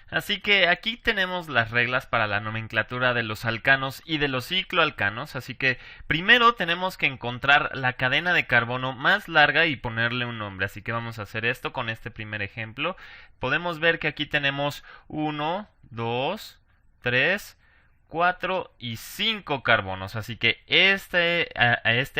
Así que aquí tenemos las reglas para la nomenclatura de los alcanos y de los cicloalcanos. Así que primero tenemos que encontrar la cadena de carbono más larga y ponerle un nombre. Así que vamos a hacer esto con este primer ejemplo. Podemos ver que aquí tenemos 1, 2, 3, 4 y 5 carbonos. Así que este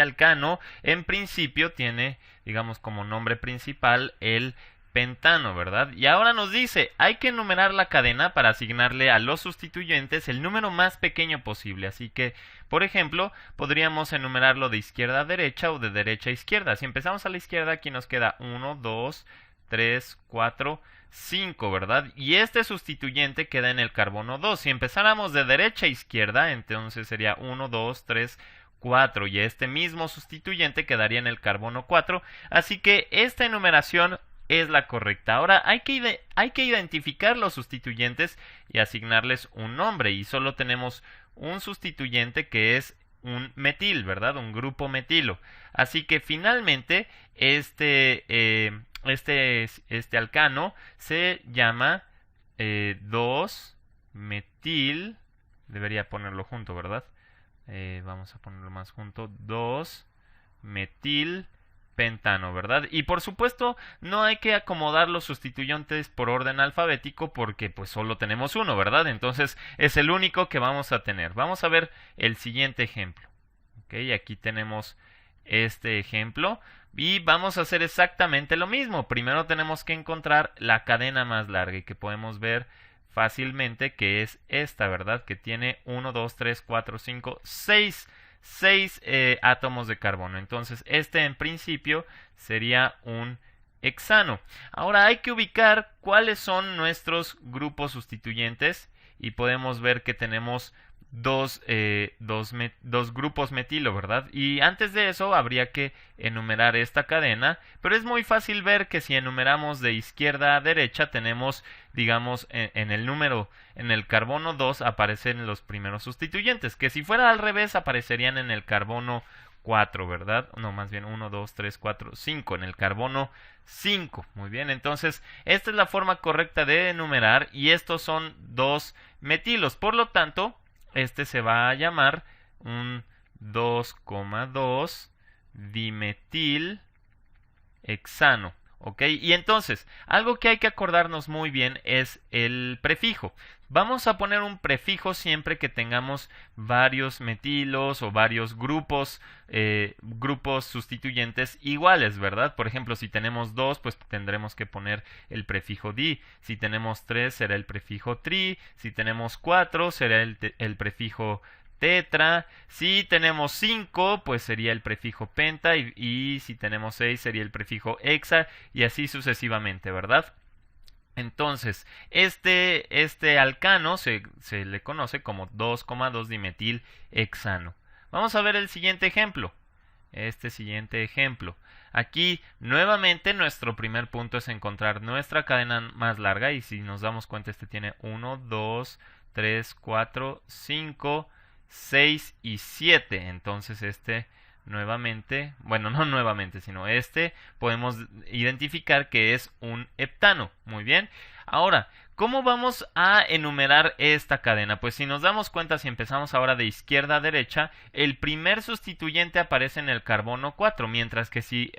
alcano en principio tiene, digamos, como nombre principal el pentano, ¿verdad? Y ahora nos dice, hay que enumerar la cadena para asignarle a los sustituyentes el número más pequeño posible. Así que, por ejemplo, podríamos enumerarlo de izquierda a derecha o de derecha a izquierda. Si empezamos a la izquierda, aquí nos queda 1, 2, 3, 4, 5, ¿verdad? Y este sustituyente queda en el carbono 2. Si empezáramos de derecha a izquierda, entonces sería 1, 2, 3, 4. Y este mismo sustituyente quedaría en el carbono 4. Así que esta enumeración es la correcta. Ahora hay que identificar los sustituyentes y asignarles un nombre. Y solo tenemos un sustituyente que es un metil, ¿verdad? Un grupo metilo. Así que finalmente este alcano se llama 2-metil. Debería ponerlo junto, ¿verdad? Vamos a ponerlo más junto. 2-metil pentano, ¿verdad? Y por supuesto no hay que acomodar los sustituyentes por orden alfabético porque pues solo tenemos uno, ¿verdad? Entonces es el único que vamos a tener. Vamos a ver el siguiente ejemplo. Ok, aquí tenemos este ejemplo y vamos a hacer exactamente lo mismo. Primero tenemos que encontrar la cadena más larga y que podemos ver fácilmente que es esta, ¿verdad? Que tiene 1, 2, 3, 4, 5, 6 átomos de carbono. Entonces, este en principio sería un hexano. Ahora hay que ubicar cuáles son nuestros grupos sustituyentes y podemos ver que tenemos dos grupos metilo, ¿verdad? Y antes de eso habría que enumerar esta cadena, pero es muy fácil ver que si enumeramos de izquierda a derecha tenemos, digamos, en el número, en el carbono 2 aparecen los primeros sustituyentes, que si fuera al revés aparecerían en el carbono 4, ¿verdad? No, más bien 1, 2, 3, 4, 5, en el carbono 5. Muy bien, entonces esta es la forma correcta de enumerar y estos son dos metilos, por lo tanto este se va a llamar un 2,2 dimetil hexano. ¿Ok? Y entonces, algo que hay que acordarnos muy bien es el prefijo. Vamos a poner un prefijo siempre que tengamos varios metilos o varios grupos sustituyentes iguales, ¿verdad? Por ejemplo, si tenemos 2, pues tendremos que poner el prefijo di. Si tenemos 3, será el prefijo tri. Si tenemos 4, será el prefijo tetra. Si tenemos 5, pues sería el prefijo penta. Y si tenemos 6, sería el prefijo hexa. Y así sucesivamente, ¿verdad? Entonces, este alcano se le conoce como 2,2 dimetil hexano. Vamos a ver el siguiente ejemplo. Este siguiente ejemplo. Aquí, nuevamente, nuestro primer punto es encontrar nuestra cadena más larga. Y si nos damos cuenta, este tiene 1, 2, 3, 4, 5, 6 y 7. Entonces este nuevamente, bueno, no nuevamente, sino este podemos identificar que es un heptano. Muy bien. Ahora, ¿cómo vamos a enumerar esta cadena? Pues si nos damos cuenta, si empezamos ahora de izquierda a derecha, el primer sustituyente aparece en el carbono 4, mientras que si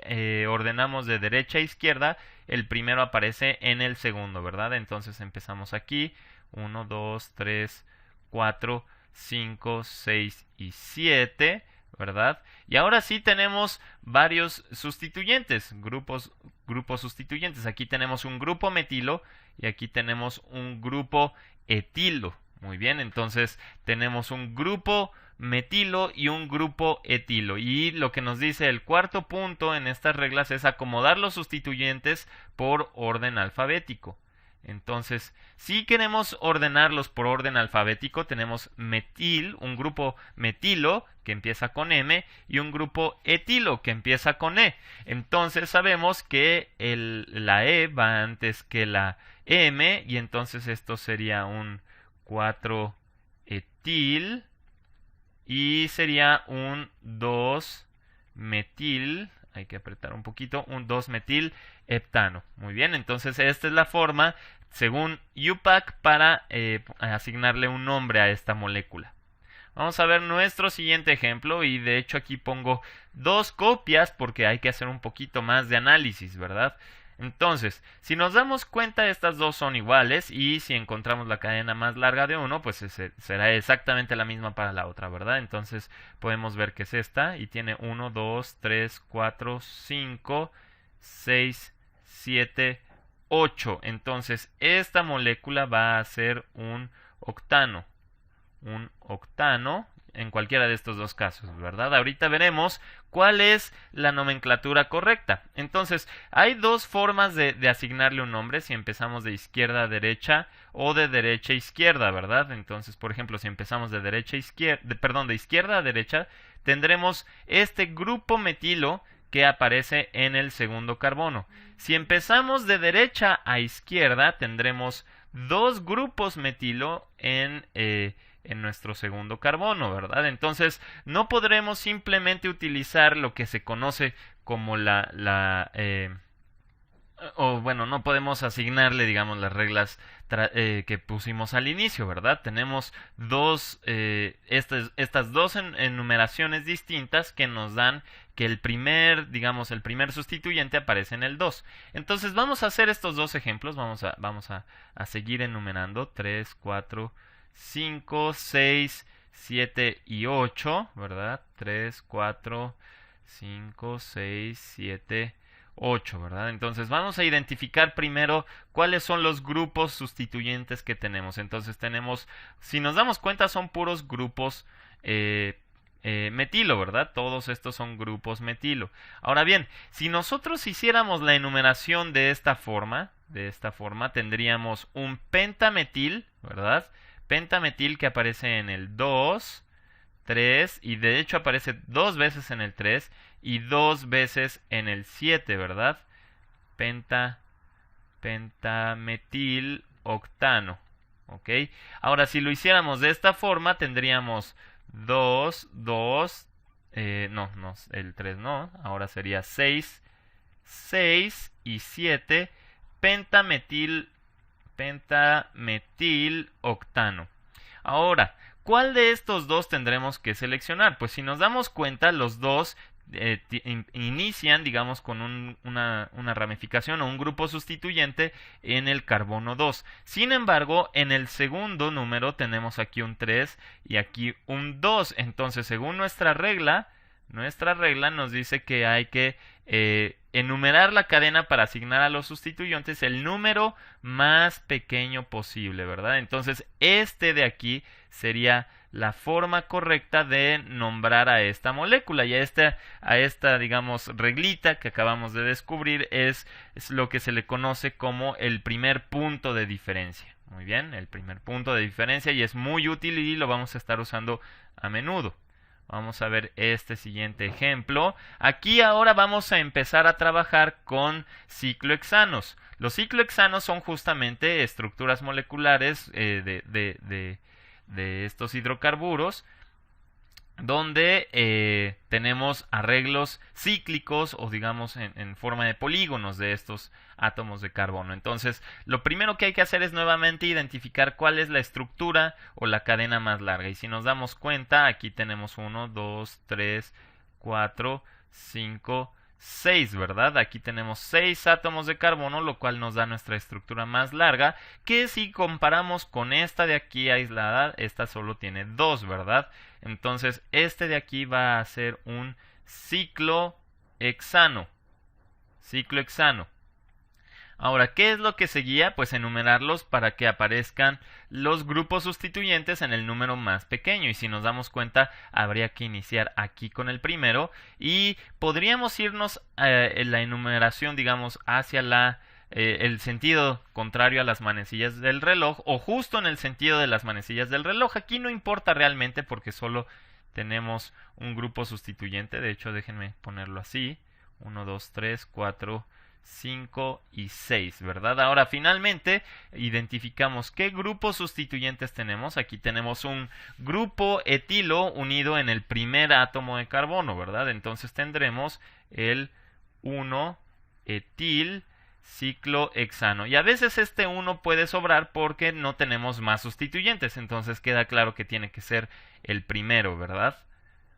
ordenamos de derecha a izquierda, el primero aparece en el segundo, ¿verdad? Entonces empezamos aquí, 1, 2, 3, 4, 5, 6 y 7, ¿verdad? Y ahora sí tenemos varios sustituyentes, grupos sustituyentes. Aquí tenemos un grupo metilo y aquí tenemos un grupo etilo. Muy bien, entonces tenemos un grupo metilo y un grupo etilo. Y lo que nos dice el cuarto punto en estas reglas es acomodar los sustituyentes por orden alfabético. Entonces, si queremos ordenarlos por orden alfabético, tenemos metil, un grupo metilo que empieza con M y un grupo etilo que empieza con E. Entonces sabemos que la E va antes que la M y entonces esto sería un 4 etil y sería un 2 metil, hay que apretar un poquito, un 2 metil heptano. Muy bien, entonces esta es la forma según UPAC para asignarle un nombre a esta molécula. Vamos a ver nuestro siguiente ejemplo y de hecho aquí pongo dos copias porque hay que hacer un poquito más de análisis, ¿verdad? Entonces, si nos damos cuenta, estas dos son iguales y si encontramos la cadena más larga de uno, pues será exactamente la misma para la otra, ¿verdad? Entonces, podemos ver que es esta y tiene 1, 2, 3, 4, 5, 6, 7, 8. Entonces, esta molécula va a ser un octano. Un octano en cualquiera de estos dos casos, ¿verdad? Ahorita veremos cuál es la nomenclatura correcta. Entonces, hay dos formas de asignarle un nombre, si empezamos de izquierda a derecha o de derecha a izquierda, ¿verdad? Entonces, por ejemplo, si empezamos de derecha a izquierda, perdón, de izquierda a derecha, tendremos este grupo metilo que aparece en el segundo carbono. Si empezamos de derecha a izquierda, tendremos dos grupos metilo en nuestro segundo carbono, ¿verdad? Entonces, no podremos simplemente utilizar lo que se conoce como no podemos asignarle, digamos, las reglas que pusimos al inicio, ¿verdad? Tenemos estas dos enumeraciones distintas que nos dan que el primer sustituyente aparece en el 2. Entonces, vamos a hacer estos dos ejemplos, vamos a seguir enumerando 3, 4, 5, 6, 7 y 8, ¿verdad? 3, 4, 5, 6, 7, 8, ¿verdad? Entonces vamos a identificar primero cuáles son los grupos sustituyentes que tenemos. Entonces tenemos, si nos damos cuenta, son puros grupos metilo, ¿verdad? Todos estos son grupos metilo. Ahora bien, si nosotros hiciéramos la enumeración de esta forma, tendríamos un pentametil, ¿verdad? Pentametil que aparece en el 2, 3 y de hecho aparece dos veces en el 3 y dos veces en el 7, ¿verdad? Pentametil octano, ¿ok? Ahora si lo hiciéramos de esta forma tendríamos 2, 2, el 3 no, ahora sería 6, 6 y 7 pentametil octano. Ahora, ¿cuál de estos dos tendremos que seleccionar? Pues si nos damos cuenta, los dos inician, digamos, con una ramificación o un grupo sustituyente en el carbono 2. Sin embargo, en el segundo número tenemos aquí un 3 y aquí un 2. Entonces, según nuestra regla nos dice que hay que enumerar la cadena para asignar a los sustituyentes el número más pequeño posible, ¿verdad? Entonces, este de aquí sería la forma correcta de nombrar a esta molécula y a esta, digamos, reglita que acabamos de descubrir es lo que se le conoce como el primer punto de diferencia. Muy bien, el primer punto de diferencia y es muy útil y lo vamos a estar usando a menudo. Vamos a ver este siguiente ejemplo. Aquí ahora vamos a empezar a trabajar con ciclohexanos. Los ciclohexanos son justamente estructuras moleculares de estos hidrocarburos donde tenemos arreglos cíclicos o digamos en forma de polígonos de estos átomos de carbono. Entonces, lo primero que hay que hacer es nuevamente identificar cuál es la estructura o la cadena más larga. Y si nos damos cuenta, aquí tenemos 1, 2, 3, 4, 5, 6, ¿verdad? Aquí tenemos 6 átomos de carbono, lo cual nos da nuestra estructura más larga, que si comparamos con esta de aquí aislada, esta solo tiene 2, ¿verdad? Entonces, este de aquí va a ser un ciclohexano. Ahora, ¿qué es lo que seguía? Pues enumerarlos para que aparezcan los grupos sustituyentes en el número más pequeño. Y si nos damos cuenta, habría que iniciar aquí con el primero. Y podríamos irnos en la enumeración, digamos, hacia el sentido contrario a las manecillas del reloj o justo en el sentido de las manecillas del reloj. Aquí no importa realmente porque solo tenemos un grupo sustituyente. De hecho, déjenme ponerlo así. 1, 2, 3, 4... 5 y 6, ¿verdad? Ahora finalmente identificamos qué grupos sustituyentes tenemos. Aquí tenemos un grupo etilo unido en el primer átomo de carbono, ¿verdad? Entonces tendremos el 1 etil ciclohexano. Y a veces este 1 puede sobrar porque no tenemos más sustituyentes, entonces queda claro que tiene que ser el primero, ¿verdad?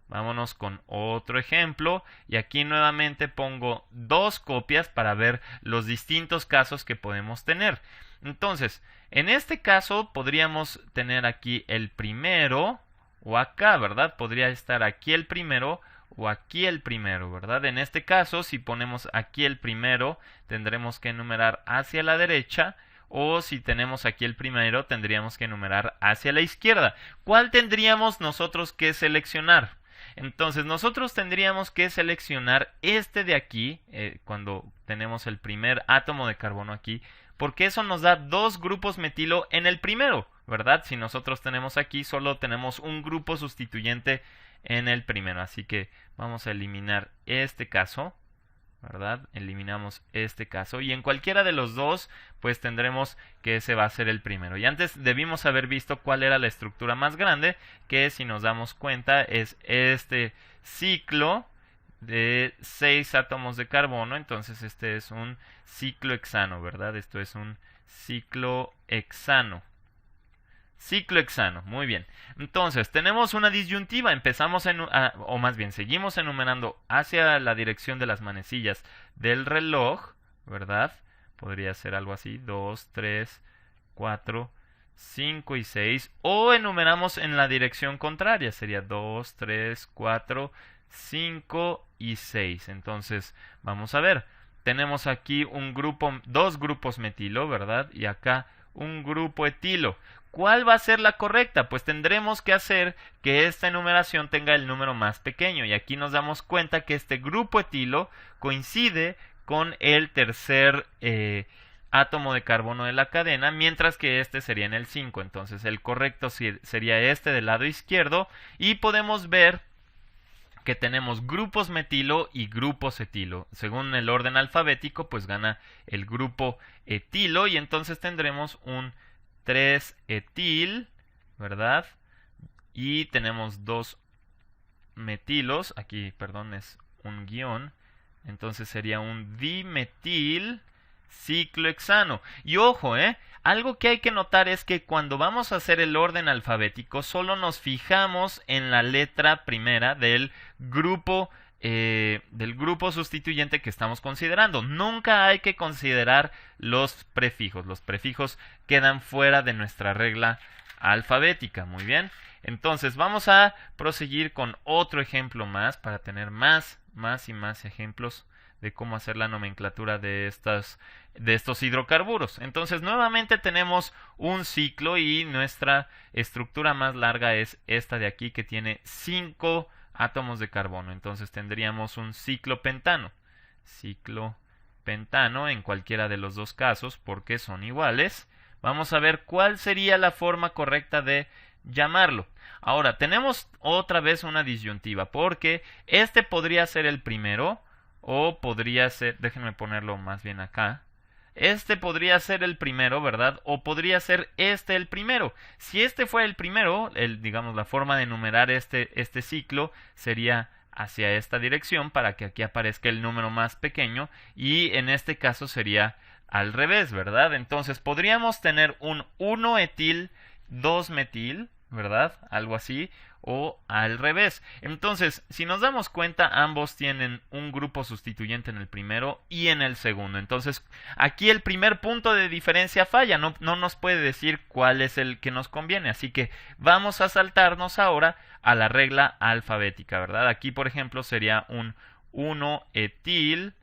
Vámonos con otro ejemplo y aquí nuevamente pongo dos copias para ver los distintos casos que podemos tener. Entonces, en este caso podríamos tener aquí el primero o acá, ¿verdad? Podría estar aquí el primero o aquí el primero, ¿verdad? En este caso, si ponemos aquí el primero, tendremos que enumerar hacia la derecha, o si tenemos aquí el primero, tendríamos que enumerar hacia la izquierda. ¿Cuál tendríamos nosotros que seleccionar? Entonces nosotros tendríamos que seleccionar este de aquí, cuando tenemos el primer átomo de carbono aquí, porque eso nos da dos grupos metilo en el primero, ¿verdad? Si nosotros tenemos aquí, solo tenemos un grupo sustituyente en el primero, así que vamos a eliminar este caso, ¿verdad? Eliminamos este caso y en cualquiera de los dos pues tendremos que ese va a ser el primero. Y antes debimos haber visto cuál era la estructura más grande, que si nos damos cuenta es este ciclo de 6 átomos de carbono. Entonces este es un ciclohexano, ¿verdad? Esto es un ciclohexano. Ciclohexano, muy bien. Entonces, tenemos una disyuntiva. Empezamos, o más bien, seguimos enumerando hacia la dirección de las manecillas del reloj, ¿verdad? Podría ser algo así, 2, 3, 4, 5 y 6. O enumeramos en la dirección contraria, sería 2, 3, 4, 5 y 6. Entonces, vamos a ver. Tenemos aquí un grupo, dos grupos metilo, ¿verdad? Y acá un grupo etilo. ¿Cuál va a ser la correcta? Pues tendremos que hacer que esta enumeración tenga el número más pequeño. Y aquí nos damos cuenta que este grupo etilo coincide con el tercer átomo de carbono de la cadena, mientras que este sería en el 5. Entonces el correcto sería este del lado izquierdo. Y podemos ver que tenemos grupos metilo y grupos etilo. Según el orden alfabético, pues gana el grupo etilo y entonces tendremos un 3-etil, ¿verdad? Y tenemos dos metilos, aquí, perdón, es un guión, entonces sería un dimetil ciclohexano. Y ojo, algo que hay que notar es que cuando vamos a hacer el orden alfabético, solo nos fijamos en la letra primera del grupo sustituyente que estamos considerando. Nunca hay que considerar los prefijos. Los prefijos quedan fuera de nuestra regla alfabética. Muy bien. Entonces vamos a proseguir con otro ejemplo más para tener más y más ejemplos de cómo hacer la nomenclatura de estos hidrocarburos. Entonces nuevamente tenemos un ciclo y nuestra estructura más larga es esta de aquí que tiene 5 átomos de carbono. Entonces tendríamos un ciclopentano. Ciclopentano en cualquiera de los dos casos porque son iguales. Vamos a ver cuál sería la forma correcta de llamarlo. Ahora tenemos otra vez una disyuntiva porque este podría ser el primero o podría ser, déjenme ponerlo más bien acá. Este podría ser el primero, ¿verdad? O podría ser este el primero. Si este fue el primero, digamos, la forma de enumerar este ciclo sería hacia esta dirección para que aquí aparezca el número más pequeño. Y en este caso sería al revés, ¿verdad? Entonces podríamos tener un 1-etil, 2-metil, ¿verdad? Algo así. O al revés. Entonces, si nos damos cuenta, ambos tienen un grupo sustituyente en el primero y en el segundo. Entonces, aquí el primer punto de diferencia falla. No nos puede decir cuál es el que nos conviene. Así que vamos a saltarnos ahora a la regla alfabética, ¿verdad? Aquí, por ejemplo, sería un 1-etil,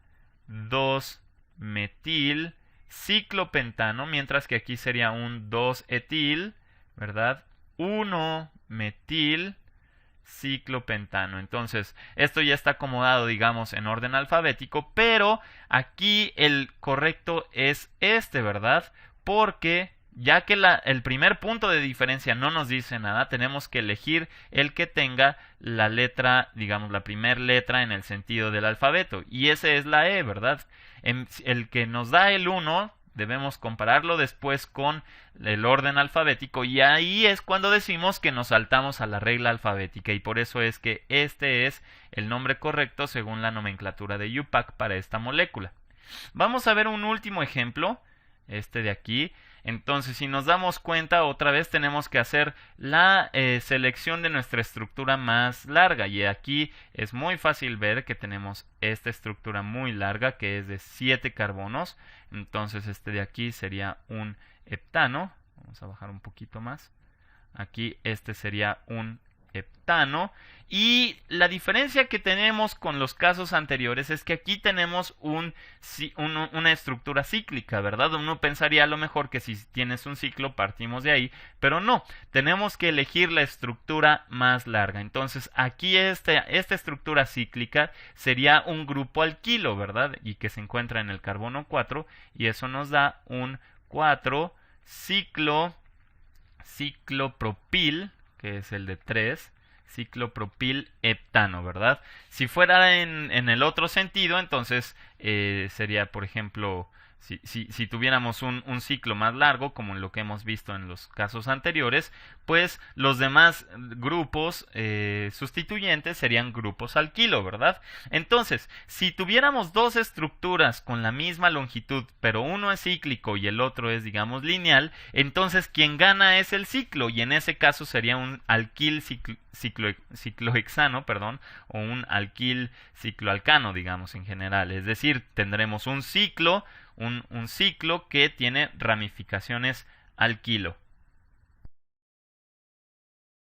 2-metil, ciclopentano, mientras que aquí sería un 2-etil, ¿verdad? 1-metil ciclopentano. Entonces, esto ya está acomodado, digamos, en orden alfabético, pero aquí el correcto es este, ¿verdad? Porque ya que el primer punto de diferencia no nos dice nada, tenemos que elegir el que tenga la letra, digamos, la primera letra en el sentido del alfabeto. Y ese es la E, ¿verdad? El que nos da el 1 debemos compararlo después con el orden alfabético y ahí es cuando decimos que nos saltamos a la regla alfabética y por eso es que este es el nombre correcto según la nomenclatura de IUPAC para esta molécula. Vamos a ver un último ejemplo, este de aquí. Entonces, si nos damos cuenta, otra vez tenemos que hacer la selección de nuestra estructura más larga. Y aquí es muy fácil ver que tenemos esta estructura muy larga, que es de 7 carbonos. Entonces, este de aquí sería un heptano. Vamos a bajar un poquito más. Aquí este sería un heptano. Y la diferencia que tenemos con los casos anteriores es que aquí tenemos una estructura cíclica, ¿verdad? Uno pensaría a lo mejor que si tienes un ciclo partimos de ahí, pero no, tenemos que elegir la estructura más larga. Entonces aquí esta estructura cíclica sería un grupo alquilo, ¿verdad? Y que se encuentra en el carbono 4 y eso nos da un 4 ciclopropil, que es el de 3, ciclopropil heptano, ¿verdad? Si fuera en el otro sentido, entonces sería, por ejemplo, si tuviéramos un ciclo más largo, como lo que hemos visto en los casos anteriores, pues los demás grupos sustituyentes serían grupos alquilo, ¿verdad? Entonces, si tuviéramos dos estructuras con la misma longitud, pero uno es cíclico y el otro es, digamos, lineal, entonces quien gana es el ciclo, y en ese caso sería un alquil ciclohexano, perdón, o un alquil cicloalcano, digamos, en general. Es decir, tendremos un ciclo que tiene ramificaciones alquilo.